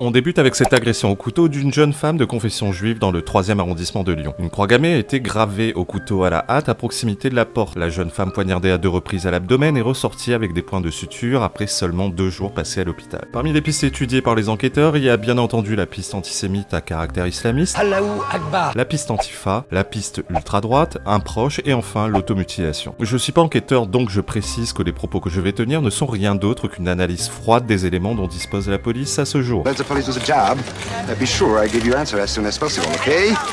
On débute avec cette agression au couteau d'une jeune femme de confession juive dans le 3e arrondissement de Lyon. Une croix gammée a été gravée au couteau à la hâte à proximité de la porte. La jeune femme poignardée à 2 reprises à l'abdomen est ressortie avec des points de suture après seulement 2 jours passés à l'hôpital. Parmi les pistes étudiées par les enquêteurs, il y a bien entendu la piste antisémite à caractère islamiste, Allahu Akbar, la piste antifa, la piste ultra-droite, un proche et enfin l'automutilation. Je suis pas enquêteur donc je précise que les propos que je vais tenir ne sont rien d'autre qu'une analyse froide des éléments dont dispose la police à ce jour.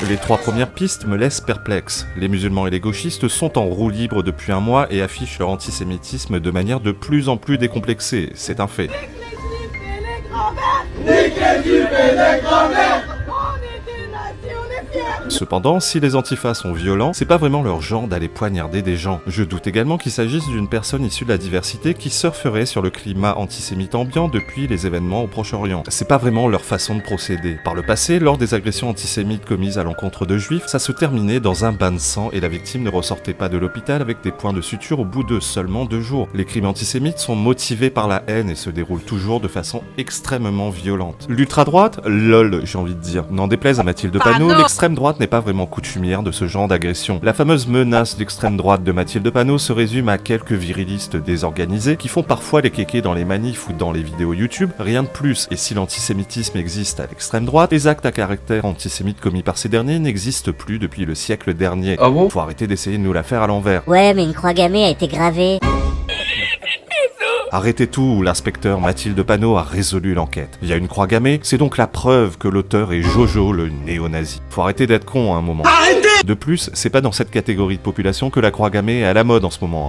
Les 3 premières pistes me laissent perplexe. Les musulmans et les gauchistes sont en roue libre depuis un mois et affichent leur antisémitisme de manière de plus en plus décomplexée, c'est un fait. Cependant, si les antifas sont violents, c'est pas vraiment leur genre d'aller poignarder des gens. Je doute également qu'il s'agisse d'une personne issue de la diversité qui surferait sur le climat antisémite ambiant depuis les événements au Proche-Orient. C'est pas vraiment leur façon de procéder. Par le passé, lors des agressions antisémites commises à l'encontre de juifs, ça se terminait dans un bain de sang et la victime ne ressortait pas de l'hôpital avec des points de suture au bout de seulement 2 jours. Les crimes antisémites sont motivés par la haine et se déroulent toujours de façon extrêmement violente. L'ultra-droite, lol, j'ai envie de dire. N'en déplaise à Mathilde Panot, l'extrême droite n'est pas vraiment coutumière de ce genre d'agression. La fameuse menace d'extrême droite de Mathilde Panot se résume à quelques virilistes désorganisés qui font parfois les kékés dans les manifs ou dans les vidéos YouTube, rien de plus. Et si l'antisémitisme existe à l'extrême droite, les actes à caractère antisémite commis par ces derniers n'existent plus depuis le siècle dernier. Ah bon ? Faut arrêter d'essayer de nous la faire à l'envers. Ouais, mais une croix gammée a été gravée. Arrêtez tout, l'inspecteur Mathilde Panot a résolu l'enquête. Il y a une croix gammée, c'est donc la preuve que l'auteur est Jojo, le néo-nazi. Faut arrêter d'être con à un moment. Arrêtez ! De plus, c'est pas dans cette catégorie de population que la croix gammée est à la mode en ce moment.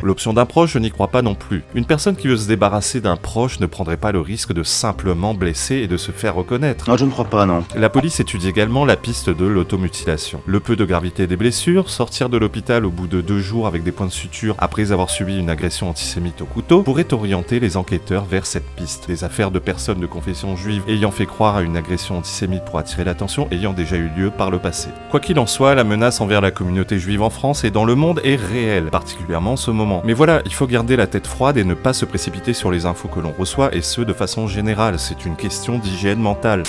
L'option d'un proche, je n'y crois pas non plus. Une personne qui veut se débarrasser d'un proche ne prendrait pas le risque de simplement blesser et de se faire reconnaître. Non, je ne crois pas, non. La police étudie également la piste de l'automutilation. Le peu de gravité des blessures, sortir de l'hôpital au bout de 2 jours avec des points de suture après avoir subi une agression antisémite au couteau, pourrait orienter les enquêteurs vers cette piste. Des affaires de personnes de confession juive ayant fait croire à une agression antisémite pour attirer l'attention ayant déjà eu lieu par le passé. Quoi qu'il en soit, la menace envers la communauté juive en France et dans le monde est réelle, particulièrement en ce moment. Mais voilà, il faut garder la tête froide et ne pas se précipiter sur les infos que l'on reçoit, et ce de façon générale, c'est une question d'hygiène mentale.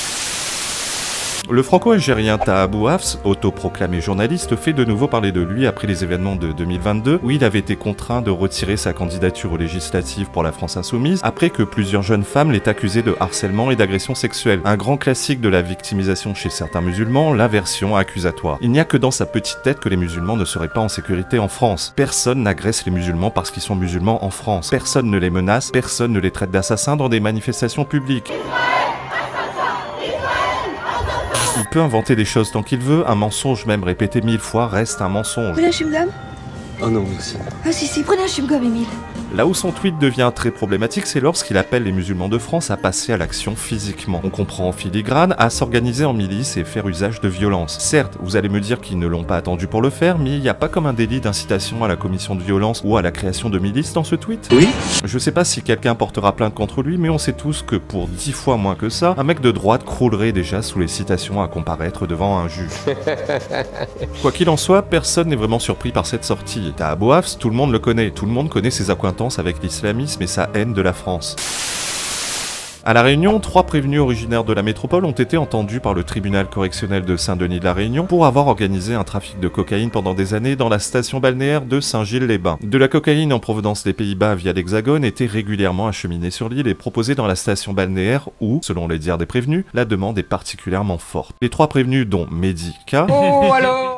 Le franco-algérien Taha Abou Hafs, autoproclamé journaliste, fait de nouveau parler de lui après les événements de 2022 où il avait été contraint de retirer sa candidature aux législatives pour la France Insoumise après que plusieurs jeunes femmes l'aient accusé de harcèlement et d'agression sexuelle. Un grand classique de la victimisation chez certains musulmans, l'inversion accusatoire. Il n'y a que dans sa petite tête que les musulmans ne seraient pas en sécurité en France. Personne n'agresse les musulmans parce qu'ils sont musulmans en France. Personne ne les menace, personne ne les traite d'assassins dans des manifestations publiques. Il peut inventer des choses tant qu'il veut, un mensonge même répété 1000 fois reste un mensonge. Prenez un chewing-gum. Oh non, merci. Ah si, prenez un chewing-gum, Émile. Là où son tweet devient très problématique, c'est lorsqu'il appelle les musulmans de France à passer à l'action physiquement. On comprend en filigrane à s'organiser en milice et faire usage de violence. Certes, vous allez me dire qu'ils ne l'ont pas attendu pour le faire, mais il n'y a pas comme un délit d'incitation à la commission de violence ou à la création de milices dans ce tweet? Oui. Je sais pas si quelqu'un portera plainte contre lui, mais on sait tous que pour 10 fois moins que ça, un mec de droite croulerait déjà sous les citations à comparaître devant un juge. Quoi qu'il en soit, personne n'est vraiment surpris par cette sortie. Taha Abou Hafs, tout le monde le connaît, tout le monde connaît ses accointances avec l'islamisme et sa haine de la France. À La Réunion, 3 prévenus originaires de la métropole ont été entendus par le tribunal correctionnel de Saint-Denis de La Réunion pour avoir organisé un trafic de cocaïne pendant des années dans la station balnéaire de Saint-Gilles-les-Bains. De la cocaïne en provenance des Pays-Bas via l'Hexagone était régulièrement acheminée sur l'île et proposée dans la station balnéaire où, selon les dires des prévenus, la demande est particulièrement forte. Les 3 prévenus, dont Mehdi K,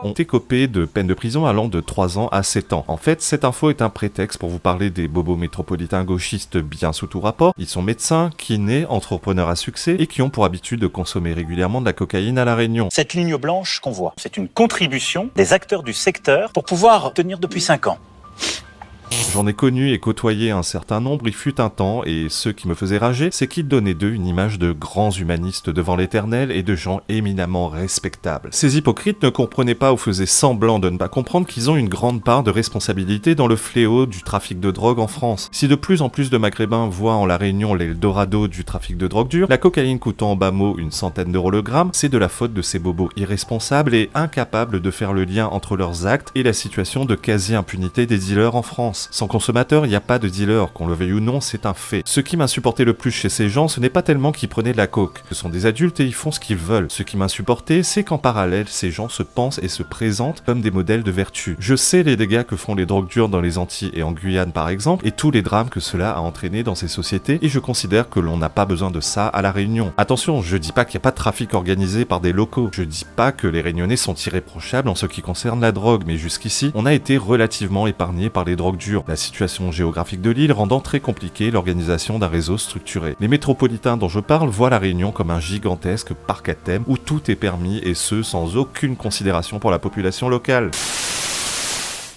ont écopé de peines de prison allant de 3 ans à 7 ans. En fait, cette info est un prétexte pour vous parler des bobos métropolitains gauchistes bien sous tout rapport. Ils sont médecins, kinés, entrepreneurs à succès et qui ont pour habitude de consommer régulièrement de la cocaïne à La Réunion. Cette ligne blanche qu'on voit, c'est une contribution des acteurs du secteur pour pouvoir tenir depuis 5 ans. J'en ai connu et côtoyé un certain nombre, il fut un temps, et ce qui me faisait rager, c'est qu'ils donnaient d'eux une image de grands humanistes devant l'éternel et de gens éminemment respectables. Ces hypocrites ne comprenaient pas ou faisaient semblant de ne pas comprendre qu'ils ont une grande part de responsabilité dans le fléau du trafic de drogue en France. Si de plus en plus de Maghrébins voient en La Réunion l'Eldorado du trafic de drogue dure, la cocaïne coûtant en bas mot une centaine d'euros le gramme, c'est de la faute de ces bobos irresponsables et incapables de faire le lien entre leurs actes et la situation de quasi-impunité des dealers en France. commerce. Sans consommateur, il n'y a pas de dealer, qu'on le veuille ou non, c'est un fait. Ce qui m'insupportait le plus chez ces gens, ce n'est pas tellement qu'ils prenaient de la coke. Ce sont des adultes et ils font ce qu'ils veulent. Ce qui m'insupportait, c'est qu'en parallèle, ces gens se pensent et se présentent comme des modèles de vertu. Je sais les dégâts que font les drogues dures dans les Antilles et en Guyane par exemple, et tous les drames que cela a entraîné dans ces sociétés, et je considère que l'on n'a pas besoin de ça à la Réunion. Attention, je dis pas qu'il n'y a pas de trafic organisé par des locaux, je dis pas que les Réunionnais sont irréprochables en ce qui concerne la drogue, mais jusqu'ici, on a été relativement épargné par les drogues dures, la situation géographique de l'île rendant très compliqué l'organisation d'un réseau structuré. Les métropolitains dont je parle voient la Réunion comme un gigantesque parc à thème où tout est permis et ce sans aucune considération pour la population locale.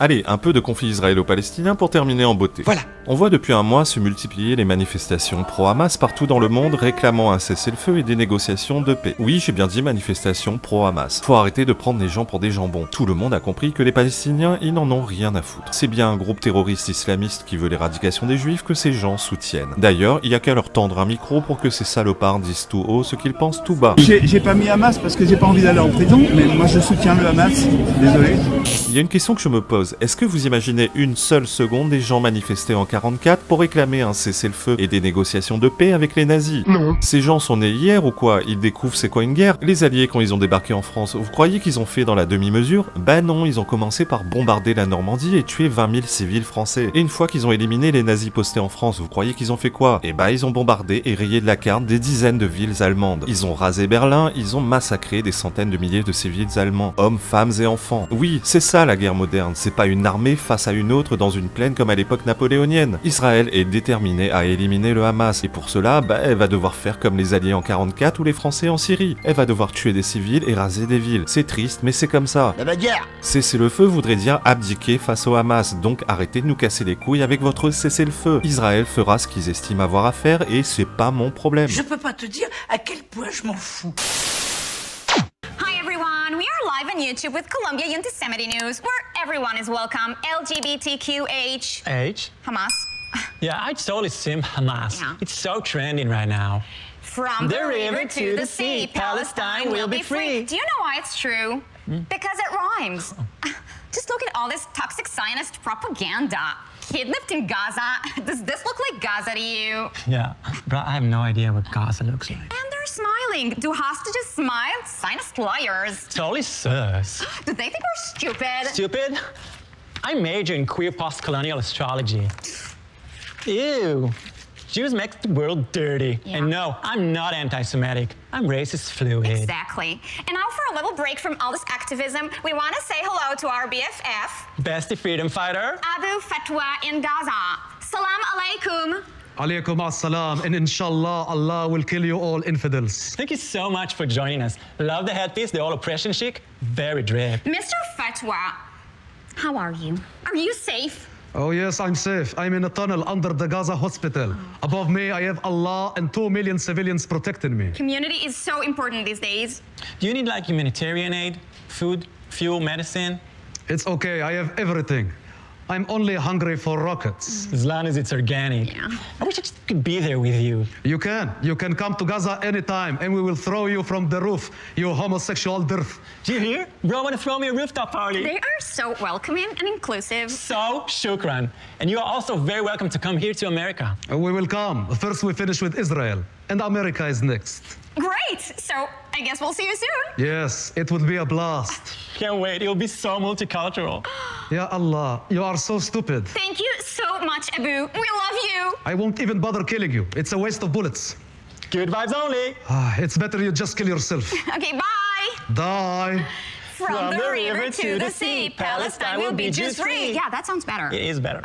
Allez, un peu de conflit israélo-palestinien pour terminer en beauté. Voilà. On voit depuis un mois se multiplier les manifestations pro-Hamas partout dans le monde réclamant un cessez-le-feu et des négociations de paix. Oui, j'ai bien dit manifestations pro-Hamas. Faut arrêter de prendre les gens pour des jambons. Tout le monde a compris que les Palestiniens, ils n'en ont rien à foutre. C'est bien un groupe terroriste islamiste qui veut l'éradication des Juifs que ces gens soutiennent. D'ailleurs, il y a qu'à leur tendre un micro pour que ces salopards disent tout haut ce qu'ils pensent tout bas. J'ai pas mis Hamas parce que j'ai pas envie d'aller en prison, mais moi je soutiens le Hamas, désolé. Il y a une question que je me pose. Est-ce que vous imaginez une seule seconde des gens manifester en 44 pour réclamer un cessez-le-feu et des négociations de paix avec les nazis? Non. Ces gens sont nés hier ou quoi? Ils découvrent c'est quoi une guerre? Les alliés quand ils ont débarqué en France, vous croyez qu'ils ont fait dans la demi-mesure? Bah non, ils ont commencé par bombarder la Normandie et tuer 20 000 civils français. Et une fois qu'ils ont éliminé les nazis postés en France, vous croyez qu'ils ont fait quoi? Eh bah ils ont bombardé et rayé de la carte des dizaines de villes allemandes. Ils ont rasé Berlin, ils ont massacré des centaines de milliers de civils allemands, hommes, femmes et enfants. Oui, c'est ça la guerre moderne, c'est pas une armée face à une autre dans une plaine comme à l'époque napoléonienne. Israël est déterminé à éliminer le Hamas et pour cela, elle va devoir faire comme les alliés en 44 ou les Français en Syrie. Elle va devoir tuer des civils et raser des villes. C'est triste, mais c'est comme ça. La bagarre! Cessez-le-feu voudrait dire abdiquer face au Hamas, donc arrêtez de nous casser les couilles avec votre cessez-le-feu. Israël fera ce qu'ils estiment avoir à faire et c'est pas mon problème. Je peux pas te dire à quel point je m'en fous. Live on YouTube with Colombia Anti-Semitic News, where everyone is welcome. LGBTQH. H? Hamas. Yeah, I totally sim Hamas. Yeah. It's so trending right now. From the river to the sea, Palestine will be free. Do you know why it's true? Because it rhymes. Just look at all this toxic Zionist propaganda. Kidnapped in Gaza. Does this look like Gaza to you? Yeah, but I have no idea what Gaza looks like. And they're smiling. Do hostages smile? Zionist liars. Totally sus. Do they think we're stupid? Stupid? I major in queer post-colonial astrology. Ew. Jews make the world dirty. Yeah. And no, I'm not anti-Semitic. I'm racist fluid. Exactly. And now for a little break from all this activism, we want to say hello to our BFF. Bestie freedom fighter. Abu Fatwa in Gaza. Salam alaikum. Alaykum as-salam, and inshallah, Allah will kill you all infidels. Thank you so much for joining us. Love the headpiece, the all oppression chic. Very drip. Mr. Fatwa, how are you? Are you safe? Oh yes, I'm safe. I'm in a tunnel under the Gaza hospital. Above me, I have Allah and 2 million civilians protecting me. Community is so important these days. Do you need like humanitarian aid, food, fuel, medicine? It's okay, I have everything. I'm only hungry for rockets. As long as it's organic. Yeah. I wish I just could be there with you. You can come to Gaza anytime and we will throw you from the roof, you homosexual dirt. Do you hear? Bro, want to throw me a rooftop party? They are so welcoming and inclusive. So, shukran. And you are also very welcome to come here to America. We will come. First we finish with Israel and America is next. Great! So, I guess we'll see you soon. Yes, it will be a blast. Can't wait. It'll be so multicultural. Ya Allah, you are so stupid. Thank you so much, Abu. We love you. I won't even bother killing you. It's a waste of bullets. Good vibes only. It's better you just kill yourself. Okay, bye. Die. From the river to the sea, Palestine will be Jews free. Yeah, that sounds better. It is better.